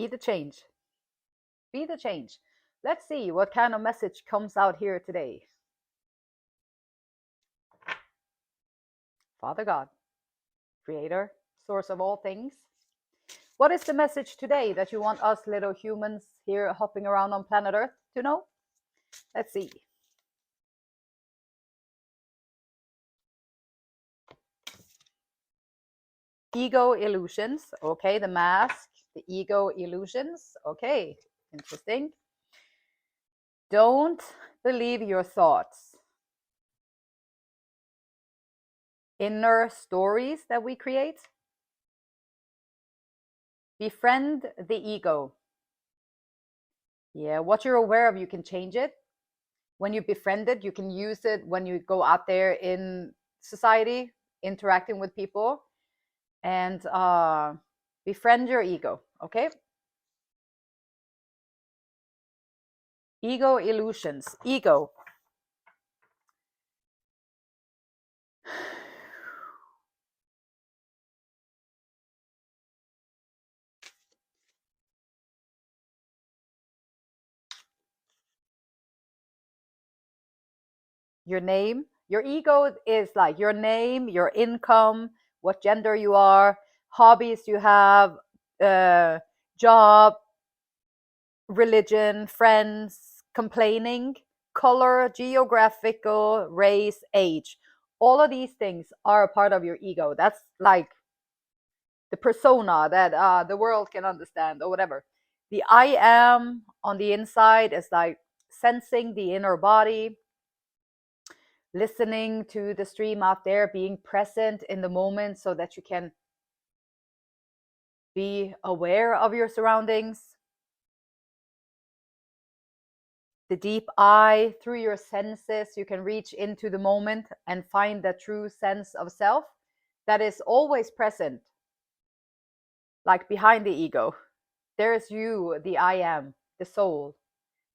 Be the change. Be the change. Let's see what kind of message comes out here today. Father God, creator, source of all things. What is the message today that you want us little humans here hopping around on planet Earth to know? Let's see. Ego illusions. Okay, the mask, the ego illusions. Okay, interesting. Don't believe your thoughts. Inner stories that we create. Befriend the ego. Yeah, what you're aware of, you can change it. When you befriend it, you can use it when you go out there in society, interacting with people, and befriend your ego, okay? Ego illusions. Ego. Your name. Your ego is like your name, your income, what gender you are, hobbies you have, job, religion, friends, complaining, color, geographical, race, age. All of these things are a part of your ego. That's like the persona that the world can understand or whatever. The I am on the inside is like sensing the inner body, listening to the stream out there, being present in the moment so that you can be aware of your surroundings. The deep I, through your senses, you can reach into the moment and find that true sense of self that is always present, like behind the ego. There's you, the I am, the soul.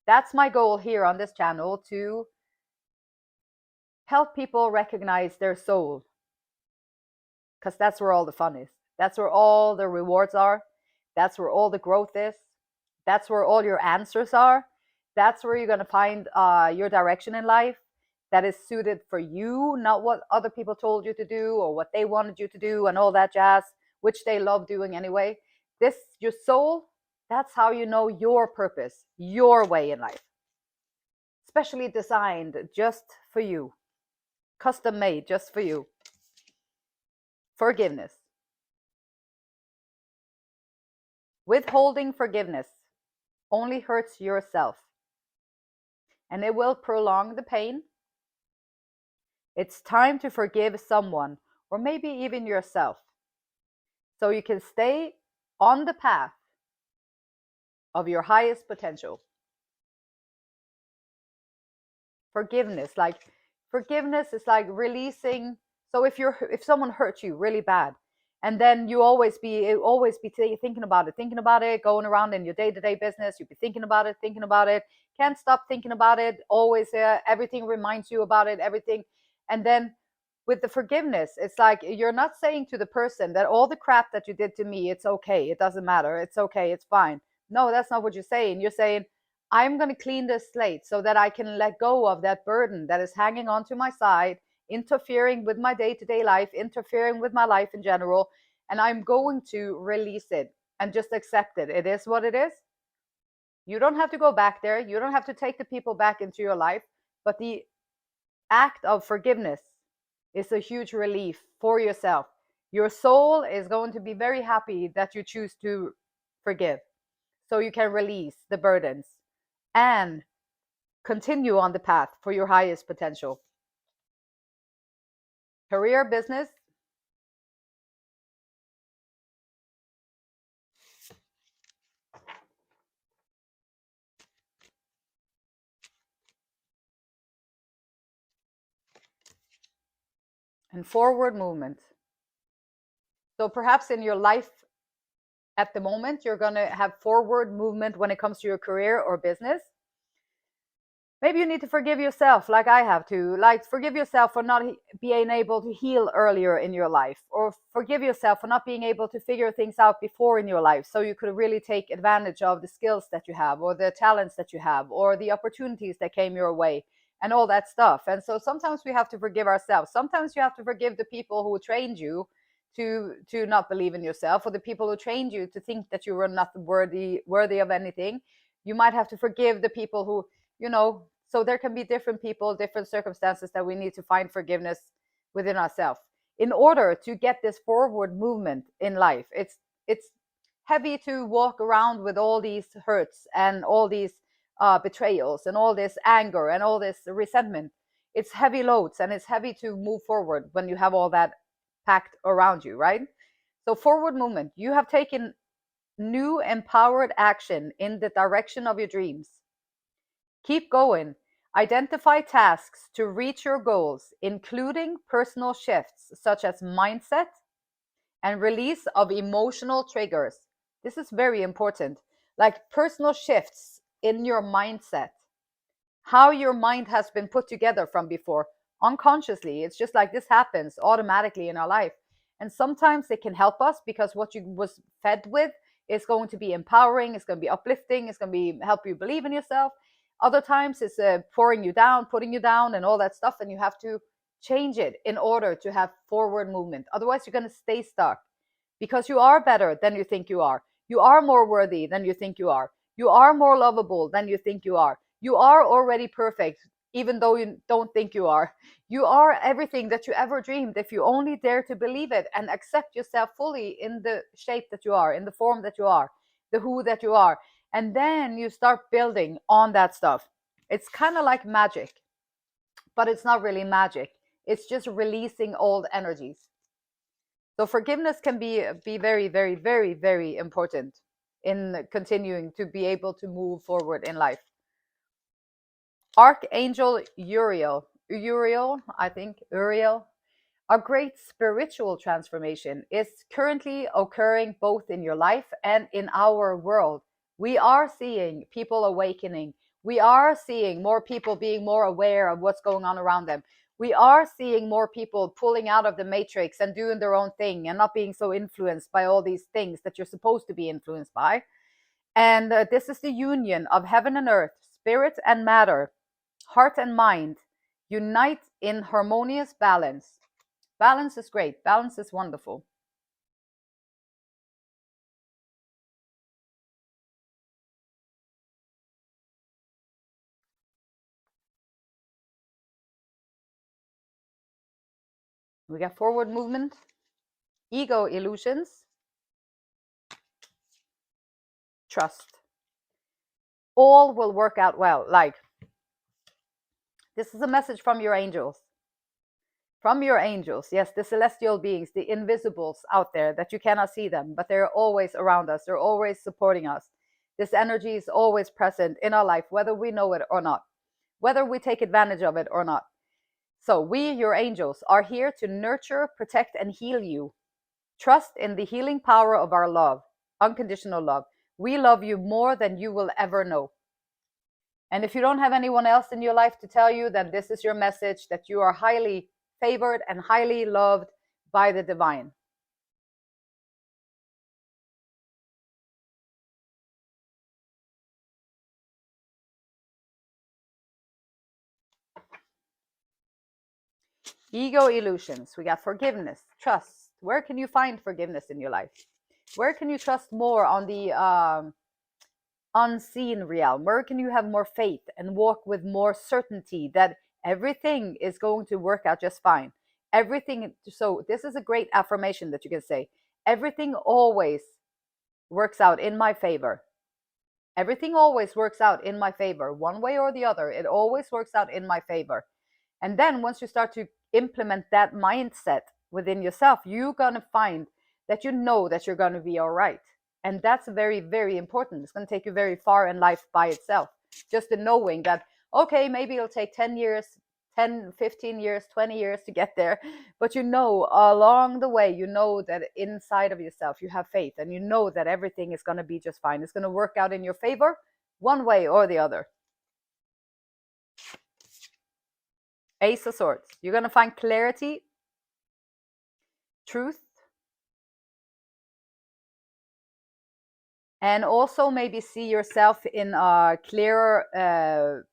That's my goal here on this channel, to help people recognize their soul, because that's where all the fun is. That's where all the rewards are. That's where all the growth is. That's where all your answers are. That's where you're going to find your direction in life that is suited for you, not what other people told you to do or what they wanted you to do and all that jazz, which they love doing anyway. This, your soul, that's how you know your purpose, your way in life. Specially designed just for you, custom made just for you. Forgiveness. Withholding forgiveness only hurts yourself, and it will prolong the pain. It's time to forgive someone, or maybe even yourself, so you can stay on the path of your highest potential. Forgiveness is like releasing. So if someone hurt you really bad, and then you always be thinking about it, going around in your day-to-day business, you'd be thinking about it, can't stop thinking about it, always everything reminds you about it, everything. And then with the forgiveness, it's like you're not saying to the person that all the crap that you did to me, it's okay, it doesn't matter, it's okay, it's fine. No, that's not what you're saying. You're saying, I'm going to clean this slate so that I can let go of that burden that is hanging onto my side, interfering with my day-to-day life, interfering with my life in general, and I'm going to release it and just accept it. It is what it is. You don't have to go back there. You don't have to take the people back into your life, but the act of forgiveness is a huge relief for yourself. Your soul is going to be very happy that you choose to forgive, so you can release the burdens and continue on the path for your highest potential. Career, business. And forward movement. So perhaps in your life at the moment, you're going to have forward movement when it comes to your career or business. Maybe you need to forgive yourself, like I have to. Like, forgive yourself for not being able to heal earlier in your life, or forgive yourself for not being able to figure things out before in your life, so you could really take advantage of the skills that you have, or the talents that you have, or the opportunities that came your way, and all that stuff. And so sometimes we have to forgive ourselves. Sometimes you have to forgive the people who trained you to not believe in yourself, or the people who trained you to think that you were not worthy of anything. You might have to forgive the people who, so there can be different people, different circumstances, that we need to find forgiveness within ourselves in order to get this forward movement in life. It's heavy to walk around with all these hurts and all these betrayals and all this anger and all this resentment. It's heavy loads, and it's heavy to move forward when you have all that packed around you, right? So forward movement, you have taken new empowered action in the direction of your dreams. Keep going. Identify tasks to reach your goals, including personal shifts such as mindset and release of emotional triggers. This is very important. Like personal shifts in your mindset, how your mind has been put together from before, unconsciously. It's just like this happens automatically in our life. And sometimes it can help us because what you was fed with is going to be empowering, it's going to be uplifting, it's going to be help you believe in yourself. Other times it's pouring you down, putting you down, and all that stuff, and you have to change it in order to have forward movement. Otherwise you're going to stay stuck, because you are better than you think you are. You are more worthy than you think you are. You are more lovable than you think you are. You are already perfect, even though you don't think you are. You are everything that you ever dreamed, if you only dare to believe it and accept yourself fully in the shape that you are, in the form that you are, the who that you are. And then you start building on that stuff. It's kind of like magic, but it's not really magic. It's just releasing old energies. So forgiveness can be very, very, very, very important in continuing to be able to move forward in life. Archangel Uriel, I think, Uriel, a great spiritual transformation is currently occurring both in your life and in our world. We are seeing people awakening. We are seeing more people being more aware of what's going on around them. We are seeing more people pulling out of the matrix and doing their own thing and not being so influenced by all these things that you're supposed to be influenced by. And this is the union of heaven and earth, spirit and matter, heart and mind, unite in harmonious balance. Balance is great. Balance is wonderful. We got forward movement, ego illusions, trust. All will work out well. Like, this is a message from your angels. From your angels, yes, the celestial beings, the invisibles out there that you cannot see them, but they're always around us. They're always supporting us. This energy is always present in our life, whether we know it or not, whether we take advantage of it or not. So we, your angels, are here to nurture, protect, and heal you. Trust in the healing power of our love, unconditional love. We love you more than you will ever know. And if you don't have anyone else in your life to tell you that this is your message, that you are highly favored and highly loved by the divine. Ego illusions. We got forgiveness, trust. Where can you find forgiveness in your life? Where can you trust more on the unseen realm? Where can you have more faith and walk with more certainty that everything is going to work out just fine? Everything. So this is a great affirmation that you can say. Everything always works out in my favor. Everything always works out in my favor, one way or the other. It always works out in my favor. And then once you start to implement that mindset within yourself, you're going to find that you know that you're going to be all right. And that's very, very important. It's going to take you very far in life by itself. Just the knowing that, okay, maybe it'll take 10 years, 10, 15 years, 20 years to get there. But you know, along the way, you know that inside of yourself, you have faith, and you know that everything is going to be just fine. It's going to work out in your favor one way or the other. Ace of Swords. You're going to find clarity, truth, and also maybe see yourself in a clearer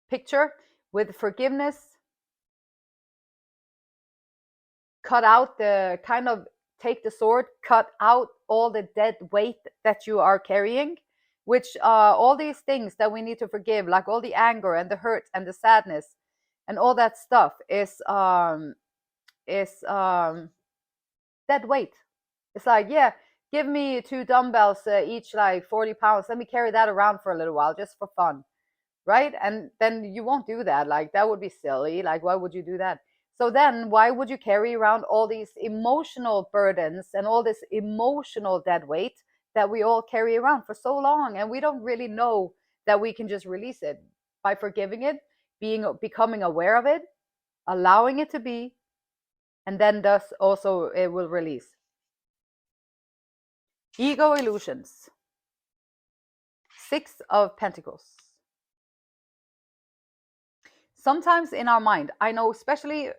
picture with forgiveness. Cut out the kind of, take the sword, cut out all the dead weight that you are carrying, which all these things that we need to forgive, like all the anger and the hurt and the sadness and all that stuff is dead weight. It's like, yeah, give me 2 dumbbells, each like 40 pounds. Let me carry that around for a little while just for fun. Right? And then you won't do that. Like, that would be silly. Like, why would you do that? So then why would you carry around all these emotional burdens and all this emotional dead weight that we all carry around for so long? And we don't really know that we can just release it by forgiving it, becoming aware of it, allowing it to be, and then thus also it will release. Ego illusions. 6 of Pentacles. Sometimes in our mind, I know especially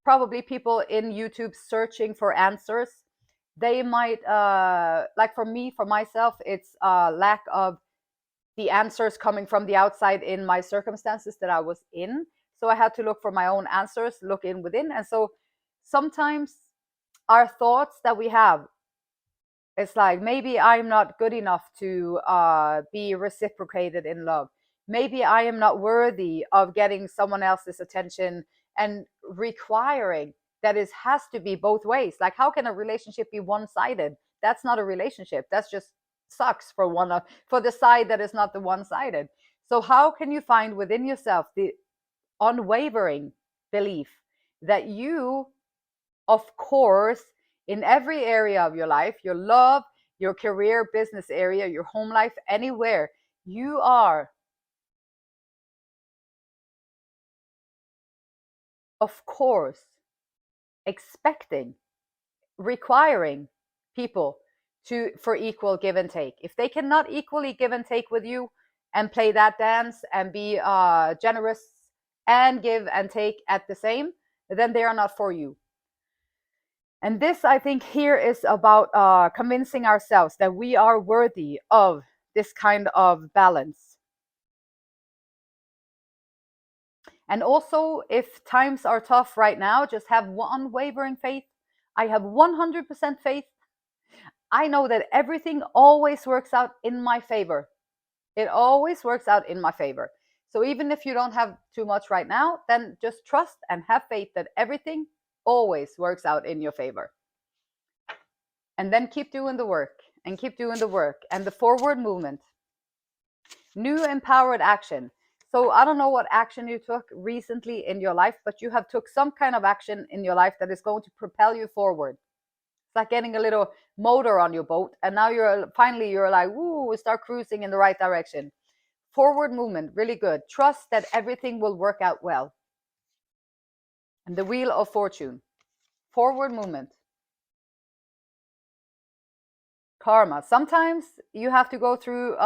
probably people in YouTube searching for answers, they might, like for me, for myself, it's a lack of the answers coming from the outside in my circumstances that I was in. So I had to look for my own answers, look in within. And so sometimes our thoughts that we have, it's like, maybe I'm not good enough to be reciprocated in love. Maybe I am not worthy of getting someone else's attention, and requiring that it has to be both ways. Like, how can a relationship be one-sided? That's not a relationship. That's just sucks for the side that is not the one-sided. So how can you find within yourself the unwavering belief that you, of course, in every area of your life, your love, your career, business area, your home life, anywhere, you are, of course, expecting, requiring people for equal give and take. If they cannot equally give and take with you and play that dance and be generous and give and take at the same, then they are not for you. And this, I think, here is about convincing ourselves that we are worthy of this kind of balance. And also, if times are tough right now, just have unwavering faith. I have 100% faith. I know that everything always works out in my favor. It always works out in my favor. So even if you don't have too much right now, then just trust and have faith that everything always works out in your favor. And then keep doing the work and keep doing the work. And the forward movement. New empowered action. So I don't know what action you took recently in your life, but you have took some kind of action in your life that is going to propel you forward. It's like getting a little motor on your boat, and now you're like, woo, start cruising in the right direction. Forward movement, really good. Trust that everything will work out well. And the Wheel of Fortune. Forward movement. Karma. Sometimes you have to go through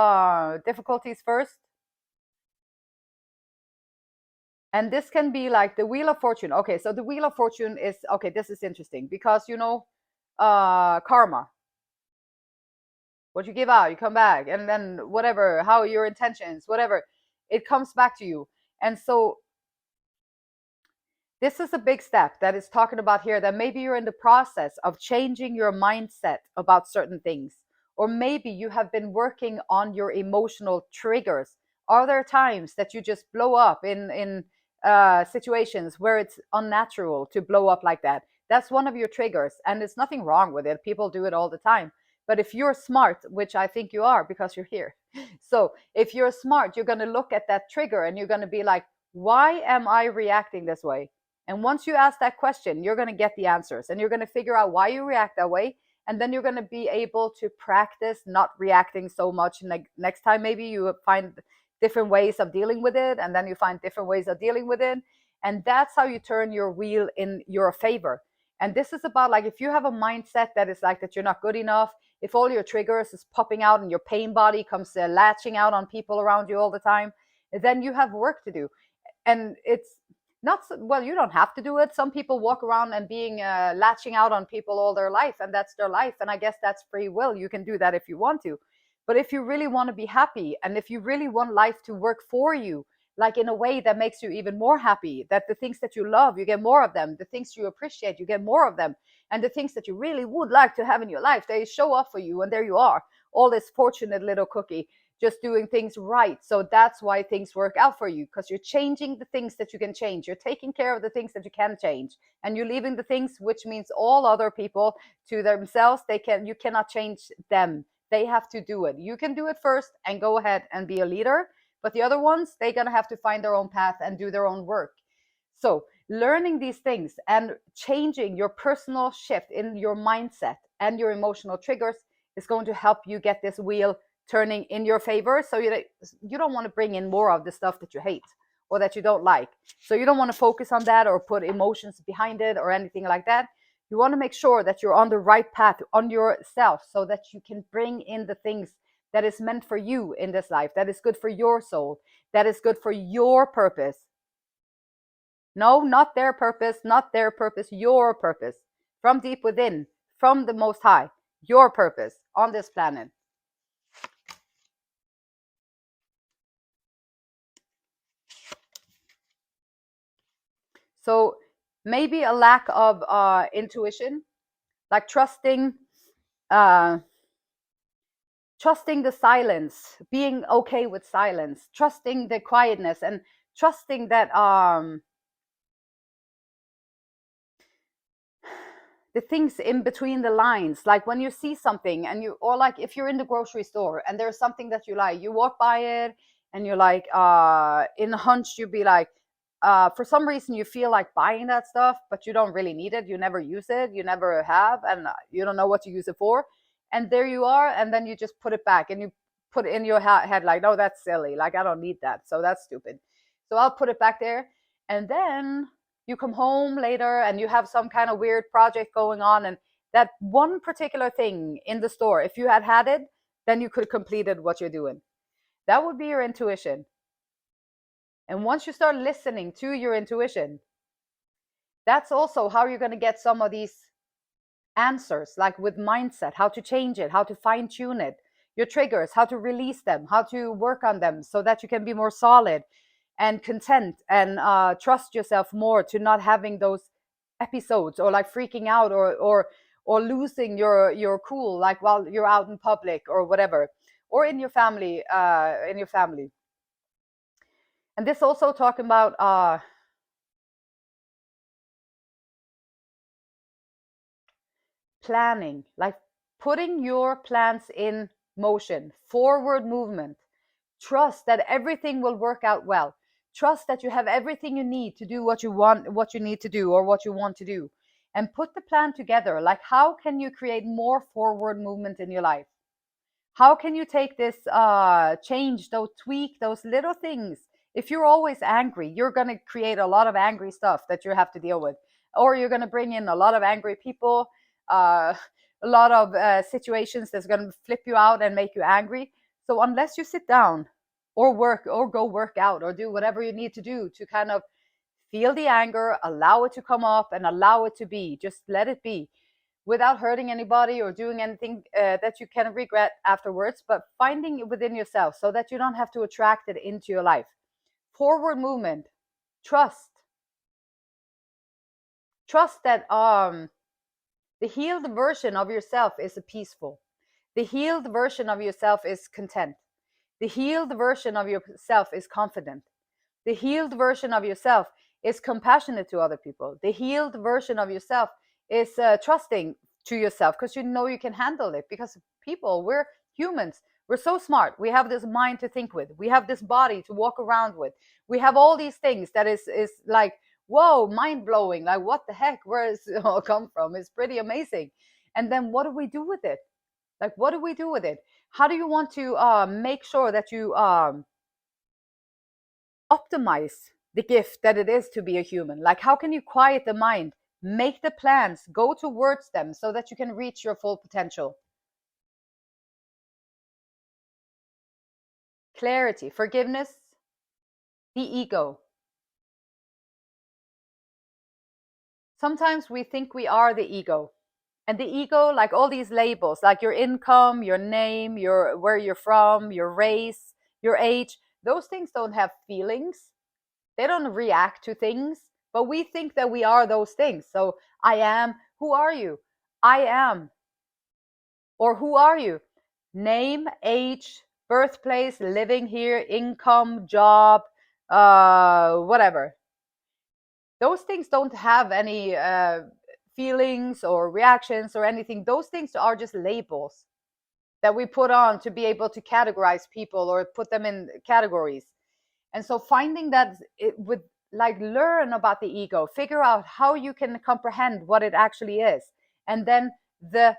difficulties first. And this can be like the Wheel of Fortune. Okay, so the Wheel of Fortune is, okay, this is interesting because, you know, karma. What you give out, you come back. And then whatever, how your intentions, whatever, it comes back to you. And so this is a big step that is talking about here, that maybe you're in the process of changing your mindset about certain things. Or maybe you have been working on your emotional triggers. Are there times that you just blow up in situations where it's unnatural to blow up like that? That's one of your triggers, and there's nothing wrong with it. People do it all the time. But if you're smart, which I think you are because you're here. So if you're smart, you're going to look at that trigger and you're going to be like, why am I reacting this way? And once you ask that question, you're going to get the answers, and you're going to figure out why you react that way. And then you're going to be able to practice not reacting so much. Next time, maybe you find different ways of dealing with it, and then you find different ways of dealing with it. And that's how you turn your wheel in your favor. And this is about, like, if you have a mindset that is like that you're not good enough, if all your triggers is popping out and your pain body comes latching out on people around you all the time, then you have work to do. and it's not so, well, you don't have to do it. Some people walk around and being latching out on people all their life, and that's their life, and I guess that's free will. You can do that if you want to. But if you really want to be happy, and if you really want life to work for you, like in a way that makes you even more happy, that the things that you love, you get more of them, the things you appreciate, you get more of them, and the things that you really would like to have in your life, they show up for you, and there you are, all this fortunate little cookie, just doing things right. So that's why things work out for you, because you're changing the things that you can change. You're taking care of the things that you can change, and you're leaving the things, which means all other people, to themselves. You cannot change them. They have to do it. You can do it first and go ahead and be a leader, but the other ones, they're going to have to find their own path and do their own work. So learning these things and changing your personal shift in your mindset and your emotional triggers is going to help you get this wheel turning in your favor. So you don't want to bring in more of the stuff that you hate or that you don't like. So you don't want to focus on that or put emotions behind it or anything like that. You want to make sure that you're on the right path on yourself, so that you can bring in the things that is meant for you in this life, that is good for your soul, that is good for your purpose. No, not their purpose, not their purpose, your purpose. From deep within, from the Most High, your purpose on this planet. So maybe a lack of intuition, like trusting the silence, being okay with silence, trusting the quietness, and trusting that the things in between the lines, like when you see something and you, or like if you're in the grocery store and there's something that you like, you walk by it and you're like, in a hunch, you'd be like, for some reason you feel like buying that stuff, but you don't really need it, you never use it, you never have, and you don't know what to use it for, and there you are, and then you just put it back and you put it in your head like, no, that's silly, like I don't need that, so that's stupid, so I'll put it back there. And then you come home later and you have some kind of weird project going on, and that one particular thing in the store, if you had it, then you could have completed what you're doing. That would be your intuition. And once you start listening to your intuition, that's also how you're going to get some of these answers, like with mindset, how to change it, how to fine tune it, your triggers, how to release them, how to work on them so that you can be more solid and content and trust yourself more, to not having those episodes or like freaking out or losing your cool, like while you're out in public or whatever, or in your family, and this also talking about planning, like putting your plans in motion, forward movement. Trust that everything will work out well. Trust that you have everything you need to do what you want, what you need to do, or what you want to do. And put the plan together. Like, how can you create more forward movement in your life? How can you take this change, those tweak, those little things? If you're always angry, you're going to create a lot of angry stuff that you have to deal with, or you're going to bring in a lot of angry people, uh, a lot of situations that's going to flip you out and make you angry. So unless you sit down or work or go work out or do whatever you need to do to kind of feel the anger, allow it to come up and allow it to be, just let it be, without hurting anybody or doing anything that you can regret afterwards, but finding it within yourself so that you don't have to attract it into your life. Forward movement, trust. Trust that the healed version of yourself is peaceful. The healed version of yourself is content. The healed version of yourself is confident. The healed version of yourself is compassionate to other people. The healed version of yourself is trusting to yourself because you know you can handle it. Because people, we're humans. We're so smart. We have this mind to think with. We have this body to walk around with. We have all these things that is like, whoa, mind blowing. Like, what the heck? Where does it all come from? It's pretty amazing. And then what do we do with it? Like, what do we do with it? How do you want to make sure that you optimize the gift that it is to be a human? Like, how can you quiet the mind, make the plans, go towards them so that you can reach your full potential? Clarity, forgiveness, the ego. sometimes we think we are the ego. And the ego, like all these labels, like your income, your name, your where you're from, your race, your age, those things don't have feelings. They don't react to things, but we think that we are those things. So I am, who are you? I am. Or who are you? Name, age, birthplace, living here, income, job, whatever. Those things don't have any feelings or reactions or anything. Those things are just labels that we put on to be able to categorize people or put them in categories. And so finding that it would, like, learn about the ego, figure out how you can comprehend what it actually is, and then the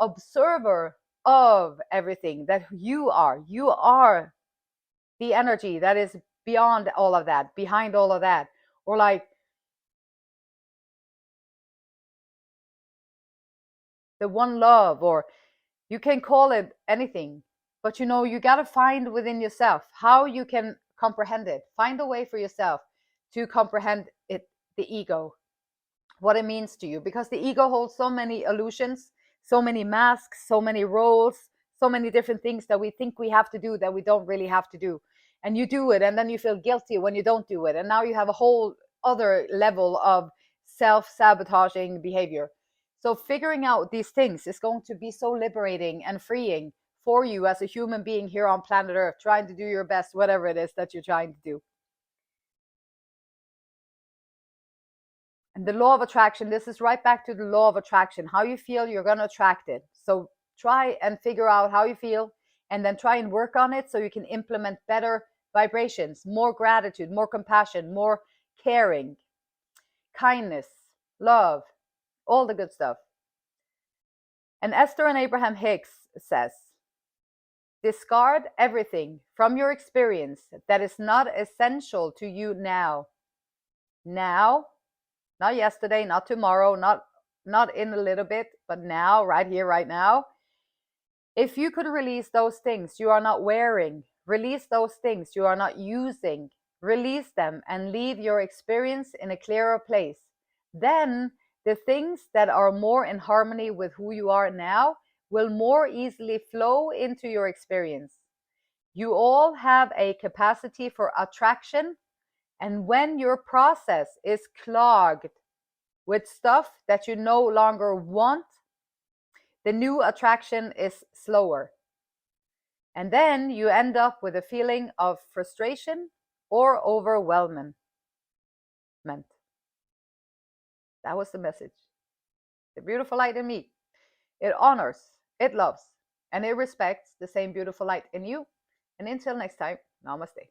observer of everything that you are the energy that is beyond all of that, behind all of that, or like the one love, or you can call it anything. But you got to find within yourself how you can comprehend it. Find a way for yourself to comprehend it, the ego, what it means to you, because the ego holds so many illusions, so many masks, so many roles, so many different things that we think we have to do that we don't really have to do. And you do it, and then you feel guilty when you don't do it, and now you have a whole other level of self-sabotaging behavior. So figuring out these things is going to be so liberating and freeing for you as a human being here on planet Earth, trying to do your best, whatever it is that you're trying to do. And the law of attraction, this is right back to the law of attraction. How you feel, you're going to attract it. So try and figure out how you feel, and then try and work on it so you can implement better vibrations, more gratitude, more compassion, more caring, kindness, love, all the good stuff. And Esther and Abraham Hicks says, discard everything from your experience that is not essential to you now. Now, not yesterday, not tomorrow, not in a little bit, but now, right here, right now. If you could release those things you are not wearing, release those things you are not using, release them and leave your experience in a clearer place, then the things that are more in harmony with who you are now will more easily flow into your experience. You all have a capacity for attraction, and when your process is clogged with stuff that you no longer want, the new attraction is slower. And then you end up with a feeling of frustration or overwhelmment. That was the message. The beautiful light in me. It honors, it loves, and it respects the same beautiful light in you. And until next time, namaste.